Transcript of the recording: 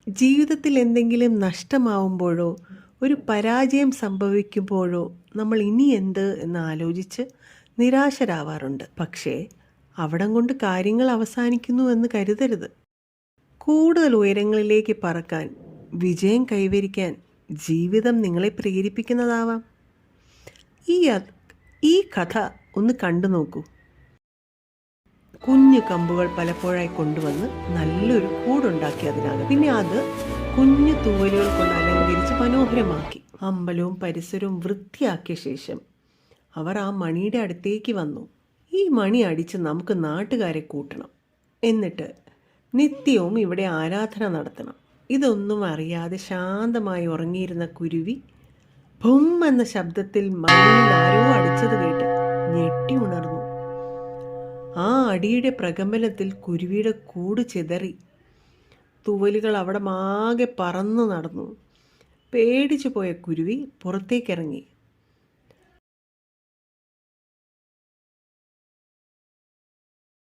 ജീവിതത്തിൽ എന്തെങ്കിലും നഷ്ടമാവുമ്പോഴോ ഒരു പരാജയം സംഭവിക്കുമ്പോഴോ നമ്മൾ ഇനി എന്ത് എന്ന് ആലോചിച്ച് നിരാശരാവാറുണ്ട്. പക്ഷേ അവിടം കൊണ്ട് കാര്യങ്ങൾ അവസാനിക്കുന്നു എന്ന് കരുതരുത്. കൂടുതൽ ഉയരങ്ങളിലേക്ക് പറക്കാൻ, വിജയം കൈവരിക്കാൻ ജീവിതം നിങ്ങളെ പ്രേരിപ്പിക്കുന്നതാവാം. ഈ കഥ ഒന്ന് കണ്ടു നോക്കൂ. കുഞ്ഞു കമ്പുകൾ പലപ്പോഴായി കൊണ്ടുവന്ന് നല്ലൊരു കൂടുണ്ടാക്കി അതിനകത്ത്. പിന്നെ അത് കുഞ്ഞു തൂവലുകൾ കൊണ്ട് അലങ്കരിച്ച് മനോഹരമാക്കി. അമ്പലവും പരിസരവും വൃത്തിയാക്കിയ ശേഷം അവർ ആ മണിയുടെ അടുത്തേക്ക് വന്നു. ഈ മണി അടിച്ച് നമുക്ക് നാട്ടുകാരെ കൂട്ടണം, എന്നിട്ട് നിത്യവും ഇവിടെ ആരാധന നടത്തണം. ഇതൊന്നും അറിയാതെ ശാന്തമായി ഉറങ്ങിയിരുന്ന കുരുവി ഭും എന്ന ശബ്ദത്തിൽ മണിയിൽ ആരോ അടിച്ചത് കേട്ട് ഞെട്ടി ഉണർന്നു. ആ അടിയുടെ പ്രകമ്പനത്തിൽ കുരുവിയുടെ കൂട് ചിതറി. തുവലുകൾ അവിടെ ആകെ പറന്നു നടന്നു. പേടിച്ചു പോയ കുരുവി പുറത്തേക്കിറങ്ങി.